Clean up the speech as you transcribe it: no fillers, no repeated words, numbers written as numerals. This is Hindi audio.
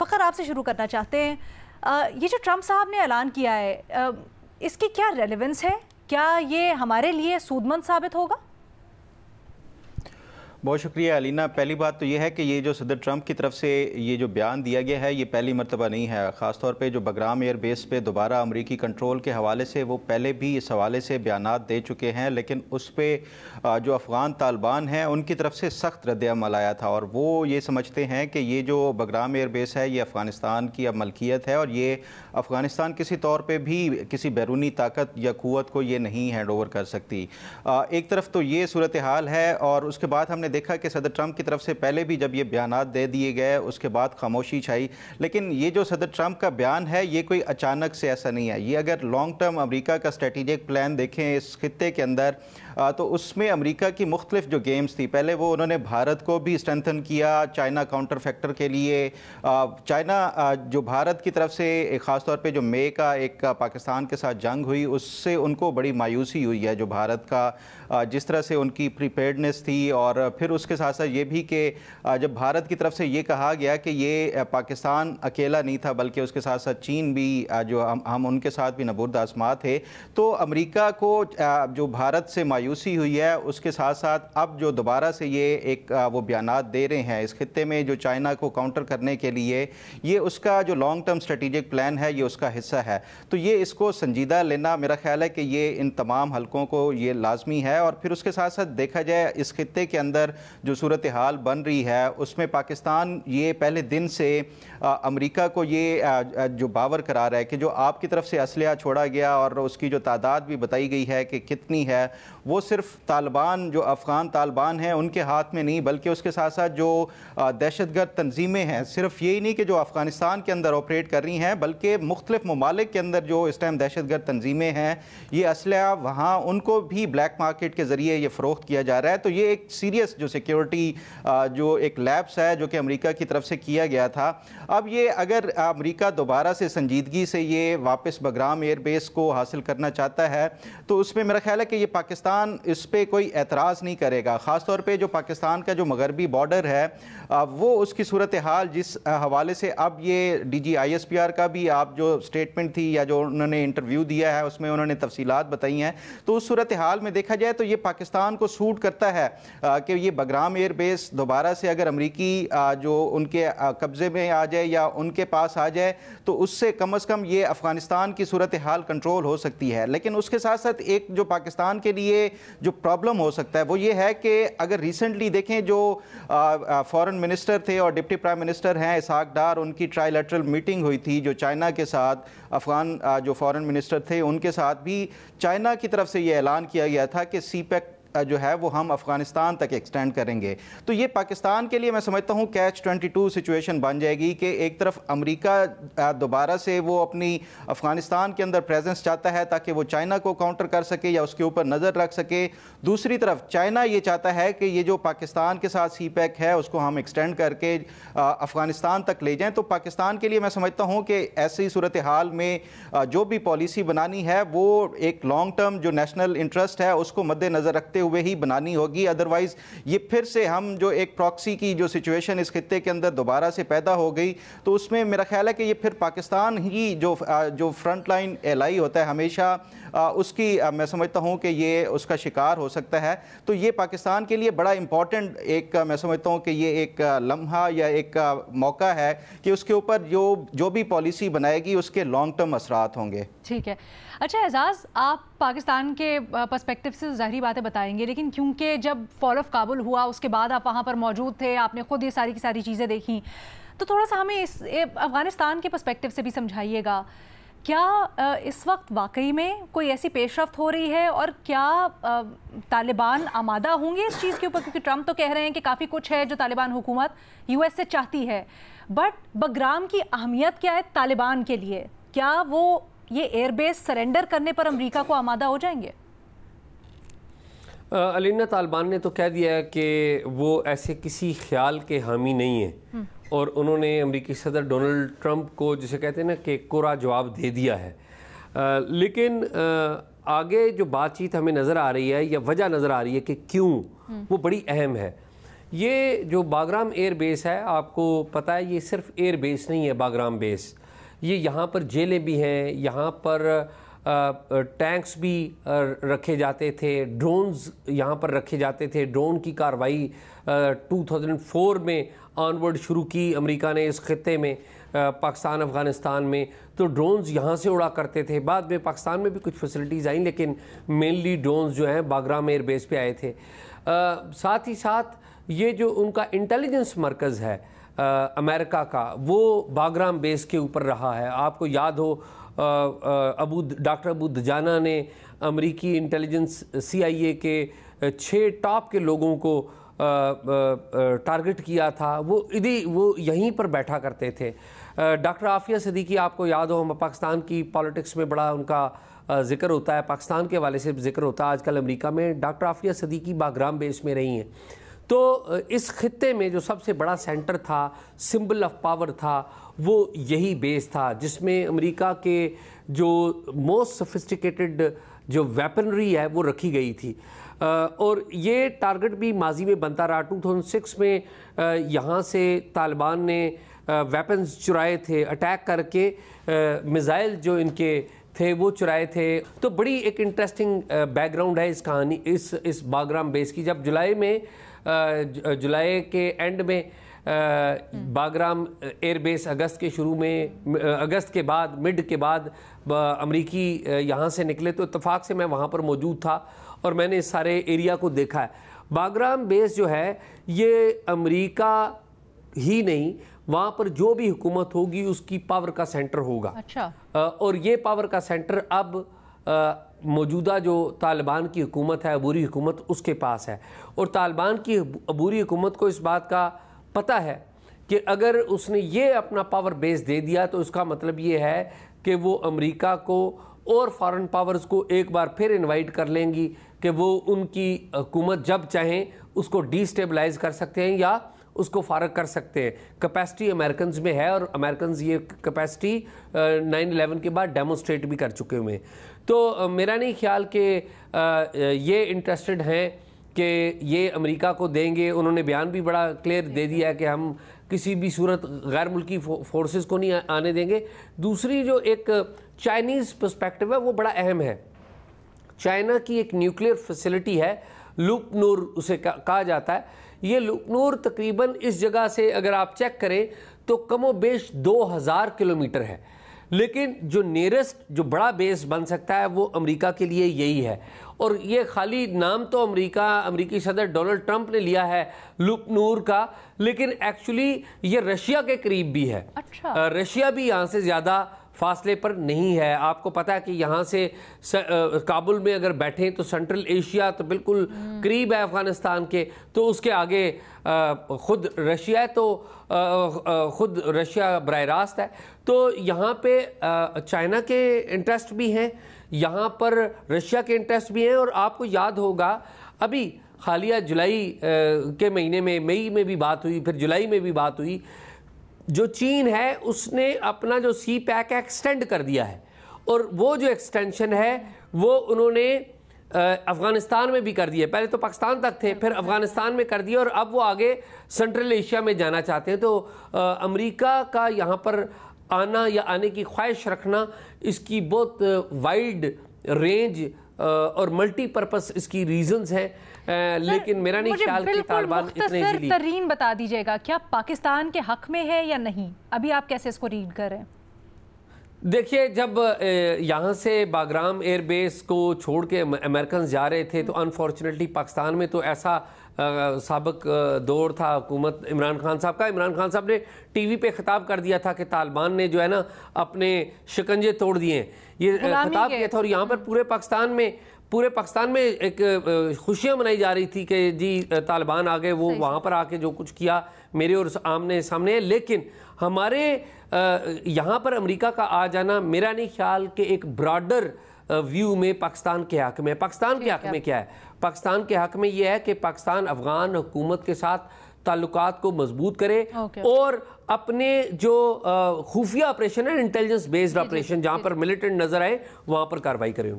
फ़खर आपसे शुरू करना चाहते हैं, ये जो ट्रंप साहब ने ऐलान किया है इसकी क्या रेलेवेंस है? क्या ये हमारे लिए सूदमंद साबित होगा? बहुत शुक्रिया अलीना। पहली बात तो ये है कि ये जो सदर ट्रंप की तरफ से ये जो बयान दिया गया है ये पहली मरतबा नहीं है। ख़ासतौर पे जो बगराम एयर बेस पे दोबारा अमरीकी कंट्रोल के हवाले से वो पहले भी इस हवाले से बयानात दे चुके हैं, लेकिन उस पर जो अफ़गान तालिबान हैं उनकी तरफ से सख्त रद्द-ए-अमल आया था और वो ये समझते हैं कि ये जो बगराम एयर बेस है ये अफ़गानिस्तान की अब मलकियत है और ये अफ़गानिस्तान किसी तौर पर भी किसी बैरूनी ताकत या क़ुव्वत को ये नहीं हैंड ओवर कर सकती। एक तरफ तो ये सूरत हाल है और उसके बाद हमने देखा कि सदर ट्रंप की तरफ से पहले भी जब ये बयानात दे दिए गए उसके बाद खामोशी छाई, लेकिन ये जो सदर ट्रंप का बयान है ये कोई अचानक से ऐसा नहीं है। ये अगर लॉन्ग टर्म अमेरिका का स्ट्रेटेजिक प्लान देखें इस खित्ते के अंदर तो उसमें अमेरिका की मुख्तलिफ जो गेम्स थी, पहले वो उन्होंने भारत को भी स्ट्रेंथन किया चाइना काउंटर फैक्टर के लिए। चाइना जो भारत की तरफ से ख़ास तौर पे जो मई का एक पाकिस्तान के साथ जंग हुई उससे उनको बड़ी मायूसी हुई है, जो भारत का जिस तरह से उनकी प्रीपेयर्डनेस थी। और फिर उसके साथ साथ ये भी कि जब भारत की तरफ से ये कहा गया कि ये पाकिस्तान अकेला नहीं था बल्कि उसके साथ साथ चीन भी जो हम उनके साथ भी नबूर्द आज़मा थे, तो अमेरिका को जो भारत से मायूसी हुई है उसके साथ साथ अब जो दोबारा से ये एक वो बयानात दे रहे हैं इस खित्ते में जो चाइना को काउंटर करने के लिए, ये उसका जो लॉन्ग टर्म स्ट्रेटेजिक प्लान है ये उसका हिस्सा है। तो ये इसको संजीदा लेना मेरा ख्याल है कि ये इन तमाम हलकों को ये लाजमी है। और फिर उसके साथ साथ देखा जाए इस खित्ते के अंदर जो सूरत हाल बन रही है उसमें पाकिस्तान ये पहले दिन से अमेरिका को ये जो बावर करा रहा है कि जो आपकी तरफ से असलहा छोड़ा गया और उसकी जो तादाद भी बताई गई है कि कितनी है, वो सिर्फ तालिबान जो अफ़गान तालिबान हैं उनके हाथ में नहीं बल्कि उसके साथ साथ जो दहशतगर्द तंजीमें हैं, सिर्फ यही नहीं कि जो अफ़गानिस्तान के अंदर ऑपरेट कर रही हैं बल्कि मुख्तलिफ ममालिक के अंदर जो इस टाइम दहशतगर्द तंजीमें हैं, ये असलहा वहाँ उनको भी ब्लैक मार्केट के ज़रिए ये फ़रोख्त किया जा रहा है। तो ये एक सीरियस जो सिक्योरिटी जो एक लैप्स है जो कि अमेरिका की तरफ से किया गया था। अब ये अगर अमेरिका दोबारा से संजीदगी से ये वापस बगराम एयर बेस को हासिल करना चाहता है तो उसमें मेरा ख्याल है कि ये पाकिस्तान इस पर कोई एतराज़ नहीं करेगा। ख़ास तौर पे जो पाकिस्तान का जो मगरबी बॉर्डर है वो उसकी सूरत हाल जिस हवाले से अब ये DGISPR का भी आप जो स्टेटमेंट थी या जो उन्होंने इंटरव्यू दिया है उसमें उन्होंने तफसीलात बताई हैं, तो उस सूरत हाल में देखा जाए तो ये पाकिस्तान को सूट करता है कि ये बगराम एयर बेस दोबारा से अगर अमरीकी जो उनके कब्ज़े में आ जाए या उनके पास आ जाए तो उससे कम अज़ कम ये अफ़गानिस्तान की सूरत हाल कंट्रोल हो सकती है। लेकिन उसके साथ साथ एक जो पाकिस्तान के लिए जो प्रॉब्लम हो सकता है वो ये है कि अगर रिसेंटली देखें जो फॉरेन मिनिस्टर थे और डिप्टी प्राइम मिनिस्टर हैं इसहाक डार, उनकी ट्राइलेटरल मीटिंग हुई थी जो चाइना के साथ, अफ़गान जो फॉरेन मिनिस्टर थे उनके साथ भी चाइना की तरफ से ये ऐलान किया गया था कि CPEC जो है वो हम अफ़गानिस्तान तक एक्सटेंड करेंगे। तो ये पाकिस्तान के लिए मैं समझता हूँ Catch-22 सिचुएशन बन जाएगी कि एक तरफ अमेरिका दोबारा से वो अपनी अफ़गानिस्तान के अंदर प्रेजेंस चाहता है ताकि वो चाइना को काउंटर कर सके या उसके ऊपर नज़र रख सके, दूसरी तरफ चाइना ये चाहता है कि ये जो पाकिस्तान के साथ CPEC है उसको हम एक्सटेंड करके अफ़गानिस्तान तक ले जाएँ। तो पाकिस्तान के लिए मैं समझता हूँ कि ऐसी सूरत हाल में जो भी पॉलिसी बनानी है वो एक लॉन्ग टर्म जो नेशनल इंटरेस्ट है उसको मद्देनज़र रखते हुए ही बनानी होगी। अदरवाइज ये फिर से हम जो एक प्रॉक्सी की जो सिचुएशन इस खित्ते के अंदर दोबारा से पैदा हो गई तो उसमें मेरा ख्याल है कि ये फिर पाकिस्तान ही जो फ्रंट लाइन एलाई होता है हमेशा उसकी मैं समझता हूँ कि ये उसका शिकार हो सकता है। तो ये पाकिस्तान के लिए बड़ा इम्पॉर्टेंट एक मैं समझता हूँ कि ये एक लम्हा या एक मौका है कि उसके ऊपर जो भी पॉलिसी बनाएगी उसके लॉन्ग टर्म असरात होंगे। ठीक है। अच्छा एजाज़, आप पाकिस्तान के पर्सपेक्टिव से ज़ाहिरी बातें बताएंगे, लेकिन क्योंकि जब फॉल ऑफ काबुल हुआ उसके बाद आप वहाँ पर मौजूद थे, आपने खुद ये सारी की सारी चीज़ें देखी, तो थोड़ा सा हमें इस अफ़गानिस्तान के पर्सपेक्टिव से भी समझाइएगा, क्या इस वक्त वाकई में कोई ऐसी पेशरफ्त हो रही है और क्या तालिबान आमादा होंगे इस चीज़ के ऊपर? क्योंकि ट्रंप तो कह रहे हैं कि काफ़ी कुछ है जो तालिबान हुकूमत US से चाहती है, बट बगराम की अहमियत क्या है तालिबान के लिए? क्या वो ये एयरबेस सरेंडर करने पर अमेरिका को आमादा हो जाएंगे? अलीना, तालिबान ने तो कह दिया है कि वो ऐसे किसी ख्याल के हामी नहीं है और उन्होंने अमेरिकी सदर डोनाल्ड ट्रंप को जिसे कहते हैं ना कि कोरा जवाब दे दिया है। लेकिन आगे जो बातचीत हमें नज़र आ रही है या वजह नज़र आ रही है कि क्यों, वो बड़ी अहम है ये जो बागराम एयर बेस है, आपको पता है ये सिर्फ एयर बेस नहीं है बागराम बेस, ये यहाँ पर जेलें भी हैं, यहाँ पर टैंक्स भी रखे जाते थे, ड्रोन्स यहाँ पर रखे जाते थे। ड्रोन की कार्रवाई 2004 में ऑनवर्ड शुरू की अमेरिका ने इस खित्ते में, पाकिस्तान अफ़गानिस्तान में, तो ड्रोन्स यहाँ से उड़ा करते थे। बाद में पाकिस्तान में भी कुछ फैसिलिटीज़ आई, लेकिन मेनली ड्रोन्स जो हैं बागराम एयर बेस पे आए थे। साथ ही साथ ये जो उनका इंटेलिजेंस मरकज़ है अमेरिका का, वो बागराम बेस के ऊपर रहा है। आपको याद हो डॉक्टर अबू दजाना ने अमेरिकी इंटेलिजेंस CIA के 6 टॉप के लोगों को टारगेट किया था, वो यहीं पर बैठा करते थे। डॉक्टर आफिया सदीकी, आपको याद हो, पाकिस्तान की पॉलिटिक्स में बड़ा उनका जिक्र होता है, पाकिस्तान के हवाले से जिक्र होता है आजकल अमेरिका में। डॉक्टर आफिया सदीकी बागराम बेस में रही हैं। तो इस खित्ते में जो सबसे बड़ा सेंटर था, सिंबल ऑफ पावर था, वो यही बेस था, जिसमें अमेरिका के जो मोस्ट सोफिस्टिकेटेड जो वेपनरी है वो रखी गई थी। और ये टारगेट भी माजी में बनता रहा। 2006 में यहाँ से तालिबान ने वेपन्स चुराए थे, अटैक करके मिसाइल जो इनके थे वो चुराए थे। तो बड़ी एक इंटरेस्टिंग बैकग्राउंड है इस कहानी, इस बागराम बेस की। जब जुलाई के एंड में बागराम एयर बेस अगस्त के बाद मिड के बाद अमरीकी यहाँ से निकले, तो इत्तेफाक से मैं वहाँ पर मौजूद था और मैंने इस सारे एरिया को देखा है। बागराम बेस जो है ये अमरीका ही नहीं, वहाँ पर जो भी हुकूमत होगी उसकी पावर का सेंटर होगा। अच्छा। और ये पावर का सेंटर अब मौजूदा जो तालिबान की हुकूमत है, अबूरी हुकूमत, उसके पास है। और तालिबान की अबूरी हुकूमत को इस बात का पता है कि अगर उसने ये अपना पावर बेस दे दिया तो इसका मतलब ये है कि वो अमेरिका को और फॉरेन पावर्स को एक बार फिर इनवाइट कर लेंगी कि वो उनकी हुकूमत जब चाहें उसको डिस्टेबलाइज कर सकते हैं या उसको फारग कर सकते हैं। कैपेसिटी अमेरिकन्स में है और अमेरिकन्स ये कैपेसिटी 9/11 के बाद डेमोस्ट्रेट भी कर चुके हुए हैं। तो मेरा नहीं ख्याल कि ये इंटरेस्टेड हैं कि ये अमेरिका को देंगे। उन्होंने बयान भी बड़ा क्लियर दे दिया है कि हम किसी भी सूरत गैर मुल्की फोर्सेस को नहीं आने देंगे। दूसरी जो एक चाइनीज़ पर्सपेक्टिव है वो बड़ा अहम है। चाइना की एक न्यूक्लियर फैसिलिटी है, लूप नूर उसे कहा जाता है। ये लूप नूर तकरीबन इस जगह से अगर आप चेक करें तो कमोबेश 2000 किलोमीटर है, लेकिन जो नियरेस्ट जो बड़ा बेस बन सकता है वो अमेरिका के लिए यही है। और ये खाली नाम तो अमेरिकी सदर डोनाल्ड ट्रंप ने लिया है लूप नूर का, लेकिन एक्चुअली ये रशिया के करीब भी है। अच्छा। रशिया भी यहाँ से ज़्यादा फासले पर नहीं है। आपको पता है कि यहाँ से काबुल में अगर बैठें तो सेंट्रल एशिया तो बिल्कुल करीब है अफ़गानिस्तान के, तो उसके आगे खुद रशिया है, तो खुद रशिया बराह रास्त है। तो यहाँ पे चाइना के इंटरेस्ट भी हैं, यहाँ पर रशिया के इंटरेस्ट भी हैं। और आपको याद होगा अभी हालिया जुलाई के महीने में, मई में भी बात हुई, फिर जुलाई में भी बात हुई, जो चीन है उसने अपना जो सी पैक एक्सटेंड कर दिया है। और वो जो एक्सटेंशन है वो उन्होंने अफ़गानिस्तान में भी कर दिया। पहले तो पाकिस्तान तक थे, फिर अफ़गानिस्तान में कर दिया और अब वो आगे सेंट्रल एशिया में जाना चाहते हैं। तो अमेरिका का यहाँ पर आना या आने की ख्वाहिश रखना, इसकी बहुत वाइड रेंज और मल्टीपर्पस इसकी रीजंस हैं। लेकिन मेरा नहीं ख्याल कि तालिबान इतने इजीली। तरीन बता दीजिएगा, क्या पाकिस्तान के हक में है या नहीं? अभी आप कैसे इसको रीड कर रहे हैं? देखिए, जब यहाँ से बागराम एयर बेस को छोड़ के अमेरिकन जा रहे थे तो अनफॉर्चुनेटली पाकिस्तान में तो ऐसा साबिक दौर था हुकूमत इमरान खान साहब का। इमरान खान साहब ने टीवी पे खिताब कर दिया था कि तालिबान ने जो है ना अपने शिकंजे तोड़ दिए, ये खिताब किया था। और यहाँ पर पूरे पाकिस्तान में एक खुशियाँ मनाई जा रही थी कि जी तालिबान आ गए, वो वहाँ पर आके जो कुछ किया मेरे और आमने सामने है। लेकिन हमारे यहाँ पर अमेरिका का आ जाना मेरा नहीं ख्याल कि एक ब्रॉडर व्यू में पाकिस्तान के हक में। पाकिस्तान के हक में क्या है? पाकिस्तान के हक में यह है कि पाकिस्तान अफगान हुकूमत के साथ ताल्लुकात को मजबूत करे और अपने जो खुफिया ऑपरेशन है, इंटेलिजेंस बेस्ड ऑपरेशन, जहाँ पर मिलिटेंट नजर आए वहाँ पर कार्रवाई करे।